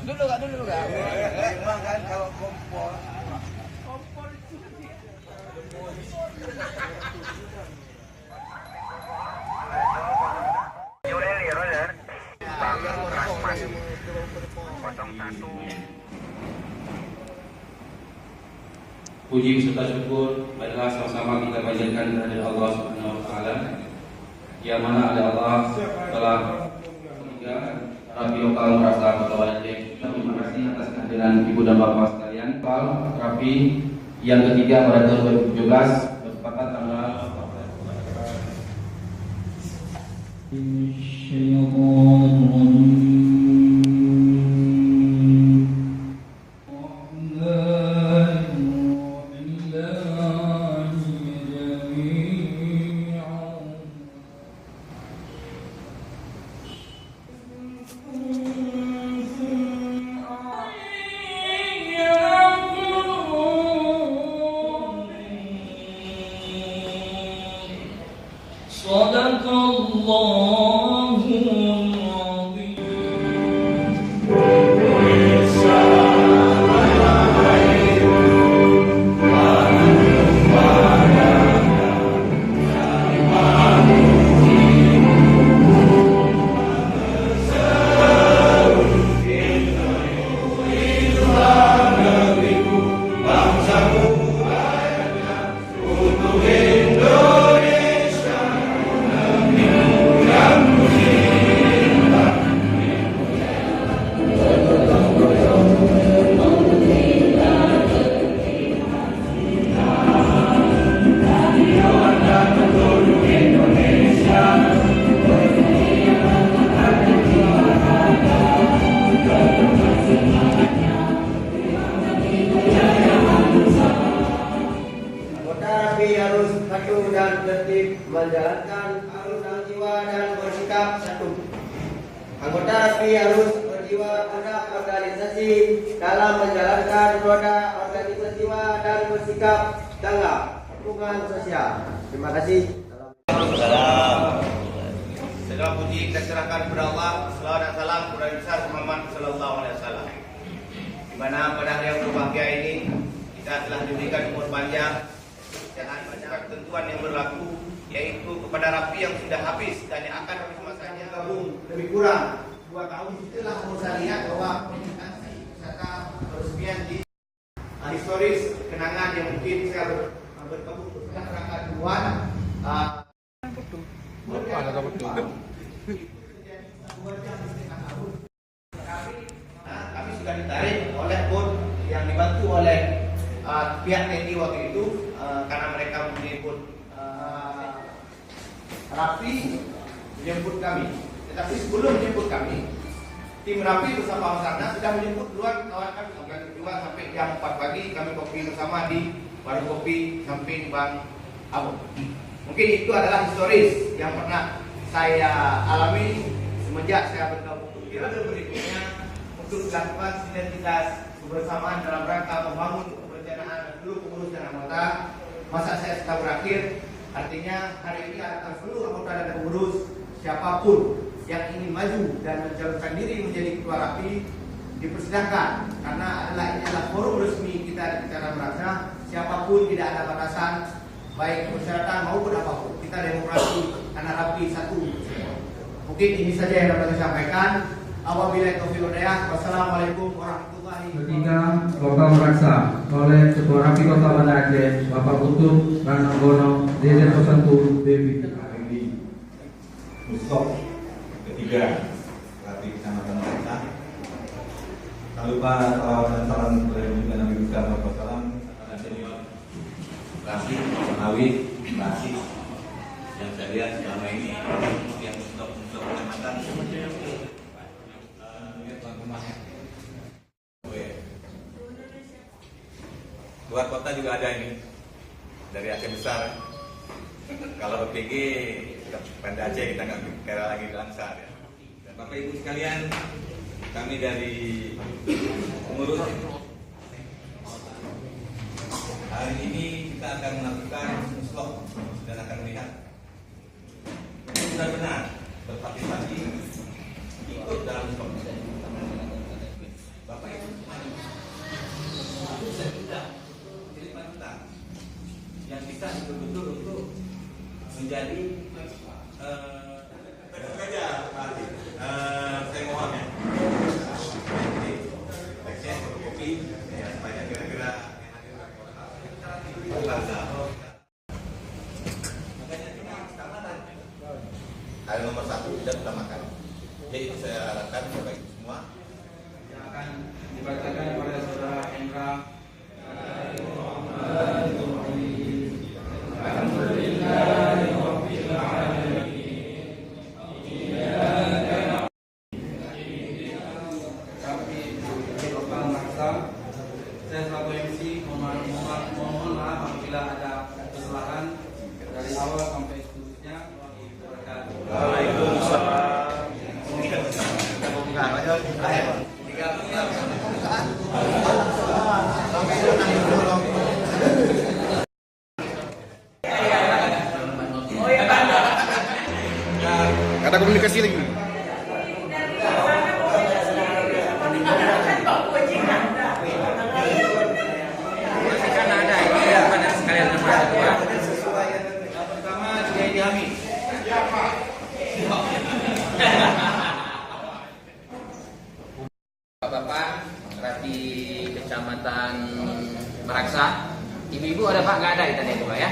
Dulu kak. Memang kan kalau kompor. Puji serta syukur adalah sama-sama kita panjatkan kehadirat Allah Subhanahu wa taala. Yang mana ada Allah telah ketiga Rapi Lokal Merasa Kota Wajek. Terima kasih atas kehadiran Ibu dan Bapak sekalian. Rapi yang ketiga pada tahun 2017 bertepatan tanggal menjalankan urusan jiwa dan bersikap satu. Anggota RAPI harus berjiwa budak organisasi dalam menjalankan roda organisasi dan bersikap dalam hubungan sosial. Terima kasih. Segala puji kita serahkan kepada Allah. Selawat dan salam kepada besar Muhammad Sallallahu Alaihi Wasallam. Di mana pada hari yang berbahagia ini kita telah diberikan umur panjang dengan banyak ketentuan yang berlaku, yaitu kepada RAPI yang sudah habis dan yang akan habis masanya gabung lebih kurang 2 tahun. Itulah umur saya lihat bahwa pernikahan wisata peresmian di historis kenangan yang mungkin saya bertemu dengan rangka duluan. Kami sudah ditarik oleh board yang dibantu oleh pihak TNI waktu itu karena mereka menjemput RAPI menjemput kami. Tetapi sebelum menjemput kami, tim RAPI bersama Basarnas sudah menjemput duluan kawan kami. Kami berdua sampai jam 4 pagi kami kopi bersama di warung kopi samping Bang Abu. Mungkin itu adalah historis yang pernah saya alami semenjak saya bergabung. Periode berikutnya untuk dilakukan sinergitas kebersamaan dalam rangka membangun keperencanaan seluruh pengurus dan anggota. Masa saya sudah berakhir, artinya hari ini akan seluruh anggota dan pengurus siapapun yang ingin maju dan mencalonkan diri menjadi ketua RAPI dipersilahkan, karena ini adalah forum resmi kita di Tanah Merasa. Siapapun, tidak ada batasan baik persyaratan maupun apapun. Kita demokrasi, karena RAPI satu. Mungkin ini saja yang dapat saya sampaikan. Wabillahi taufiq wal hidayah. Wassalamualaikum warahmatullahi wabarakatuh. Ketiga, Lokal Meraksa oleh Ketua RAPI Kota Banda Aceh, Bapak Putu Rananggono, Dirjen 01 Dewi. Musok ketiga RAPI Kecamatan Meraksa. Tak lupa salawat dan salam kepada juga Nabi besar Bapak Salam dan senior RAPI Menawi Basis yang saya lihat selama ini yang untuk kecamatan luar kota juga ada ini dari Aceh besar. Kalau PG Banda Aceh kita nggak kira lagi Lansar ya. Dan Bapak Ibu sekalian, kami dari pengurus hari ini kita akan melakukan muslok dan akan melihat benar-benar berpartisipasi ikut dalam muslok. menjadi saya mohon ya. Jadi, teksnya kopi ya, supaya kira-kira hal nomor 1 tidak utamakan. Jadi saya harapkan Bapak Ibu semua yang akan dibacakan kepada saudara Hendra. Saya selaku MC mohon maaf apabila ada kesalahan dari awal sampai seterusnya. Ada komunikasi lagi. Pertama Jayadi Hamid. Bapak Rapi Kecamatan Meraksa. Ibu-ibu ada Pak? Nggak ada di tadi Pak ya?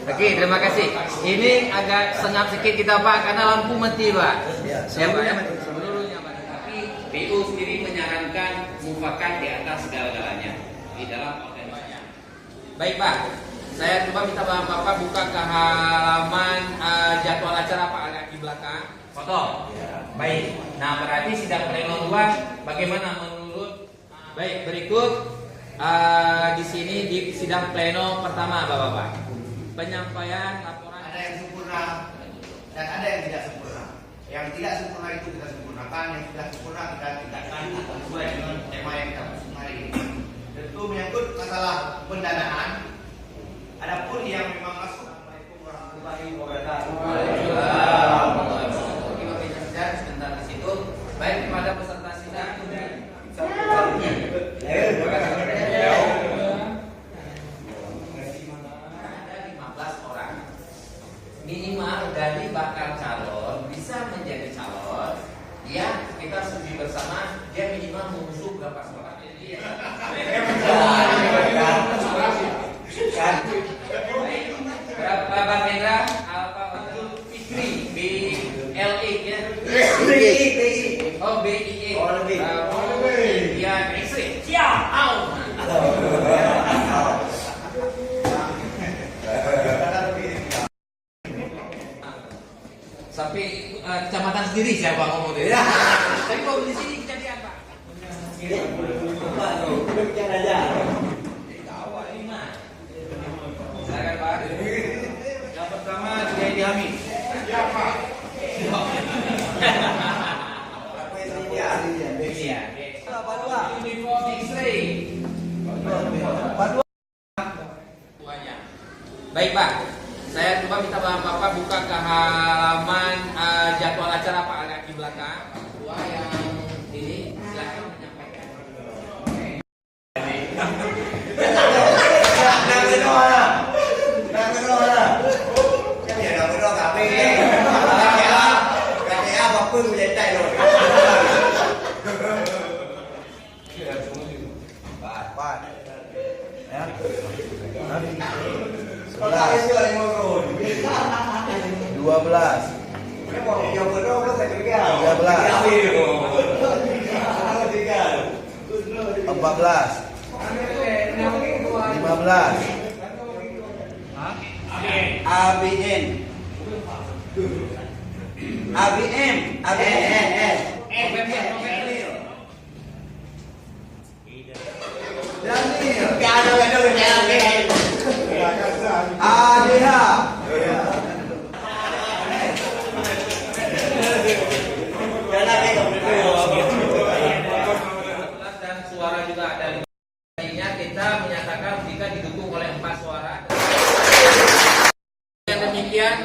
Oke, terima kasih. Ini agak senyap sedikit kita Pak karena lampu mati Pak. Seluruhnya mati. Seluruhnya mati. Tapi PU sendiri menyarankan mufakat di atas segala-galanya di dalam organisasinya. Baik Pak, saya coba minta Bapak buka ke halaman jadwal acara Pak agak di belakang. Foto. Baik. Nah berarti sidang pleno 2 bagaimana menurut? Baik berikut di sini di sidang pleno pertama Bapak-Bapak. Penyampaian laporan. Ada yang sempurna dan ada yang tidak sempurna. Yang tidak sempurna itu kita sempurnakan, yang sudah sempurna kita tingkatkan sesuai dengan tema yang kita usung hari ini. Tentu menyangkut masalah pendanaan. Adapun yang memang masuk. Assalamualaikum warahmatullahi wabarakatuh. Sebentar di situ. Baik kepada peserta sidang. Minimal dari bakal calon bisa menjadi calon, ya kita studi bersama dia minimal mengusung berapa suara. Jadi ya. Berapa Bang Hendra? Apa untuk Fikri BLE ya? Oh BIE. Ya X-ray. Siap. Sampai kecamatan sendiri siapa ngomong itu? Tapi kalau di sini kejadian Pak. Bicara aja. Silakan Pak. Yang pertama Jayadi Hamid. Iya. Uniform X-ray. Tuanya. Baik Pak. Saya coba minta Bapak buka ke halaman jadwal acara Pak agak di belakang. Dua yang ini silakan menyampaikan. Dan suara juga ada. Kita menyatakan jika didukung oleh 4 suara. Dengan demikian,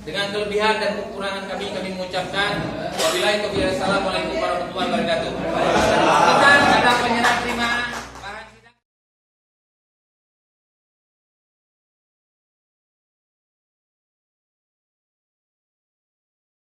dengan kelebihan dan kekurangan kami mengucapkan wabillahi taufiq. Assalamualaikum warahmatullahi wabarakatuh.